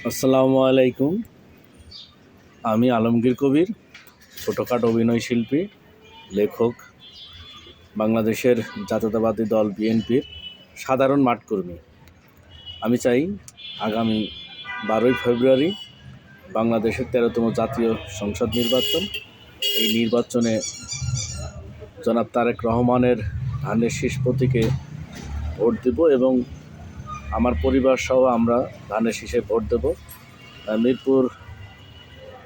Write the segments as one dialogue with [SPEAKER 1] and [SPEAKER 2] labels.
[SPEAKER 1] আসসালামু আলাইকুম। আমি আলমগীর কবির, ছোটোখাটো অভিনয় শিল্পী, লেখক, বাংলাদেশের জাতীয়তাবাদী দল বিএনপির সাধারণ মাঠকর্মী। আমি চাই আগামী 12ই ফেব্রুয়ারি বাংলাদেশের 13তম জাতীয় সংসদ নির্বাচন। এই নির্বাচনে জনাব তারেক রহমানের ধানের শীষ প্রতীকে ভোট দেব এবং আমার পরিবার সহ আমরা ধানের শীষে ভোট দেব। মিরপুর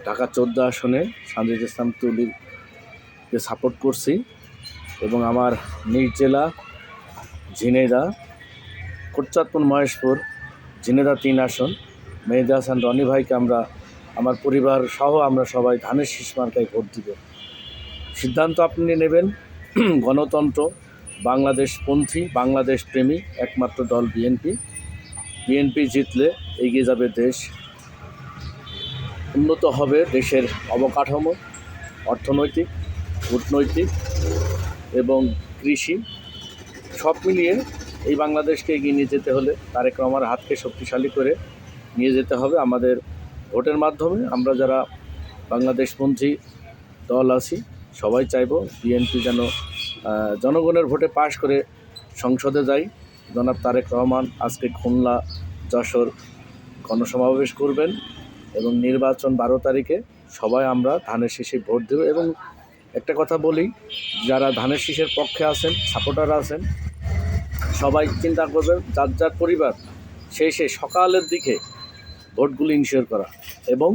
[SPEAKER 1] ঢাকা 14 আসনে সানজিদ ইসলাম তুলিকে সাপোর্ট করছি এবং আমার নিজ জেলা ঝিনাইদহ, কোটচাঁদপুর, মহেশপুর, ঝিনাইদহ 3 আসন মেহেদী হাসান রনি ভাইকে আমার পরিবার সহ আমরা সবাই ধানের শীষ মার্কায় ভোট দিব। সিদ্ধান্ত আপনি নেবেন। গণতন্ত্র, বাংলাদেশপন্থী, বাংলাদেশ প্রেমী একমাত্র দল বিএনপি জিতলে এগিয়ে যাবে দেশ, উন্নত হবে দেশের অবকাঠামো, অর্থনৈতিক, কূটনৈতিক এবং কৃষি, সব মিলিয়ে এই বাংলাদেশকে এগিয়ে নিয়ে যেতে হলে তারেক রহমানের হাতকে শক্তিশালী করে নিয়ে যেতে হবে আমাদের ভোটের মাধ্যমে। আমরা যারা বাংলাদেশপন্থী দল আছি সবাই চাইব বিএনপি যেন জনগণের ভোটে পাশ করে সংসদে যায়। জনাব তারেক রহমান আজকে খুলনা, যশোর গণসমাবেশ করবেন এবং নির্বাচন 12 তারিখে সবাই আমরা ধানের শীষে ভোট দেব। এবং একটা কথা বলি, যারা ধানের শীষের পক্ষে আছেন, সাপোর্টার আছেন, সবাই চিন্তা করবেন যার যার পরিবার সেই সকালের দিকে ভোটগুলি ইনশিওর করা এবং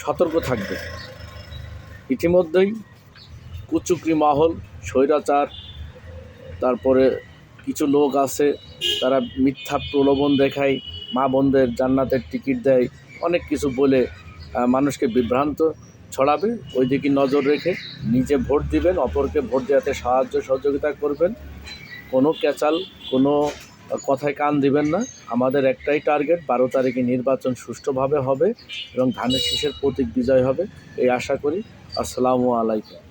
[SPEAKER 1] সতর্ক থাকবে। ইতিমধ্যেই কুচক্রী মহল, স্বৈরাচার, তারপরে কিছু লোক আছে তারা মিথ্যা প্রলোভন দেখায়, মা বোনদের জান্নাতের টিকিট দেয়, অনেক কিছু বলে মানুষকে বিভ্রান্ত ছড়াবে। ওই দিকে নজর রেখে নিজে ভোট দিবেন, অপরকে ভোট দেওয়াতে সাহায্য সহযোগিতা করবেন। কোনো ক্যাচাল, কোনো কথায় কান দিবেন না। আমাদের একটাই টার্গেট, 12 তারিখে নির্বাচন সুষ্ঠুভাবে হবে এবং ধানের শীষের প্রতীক বিজয় হবে এই আশা করি। আসসালামু আলাইকুম।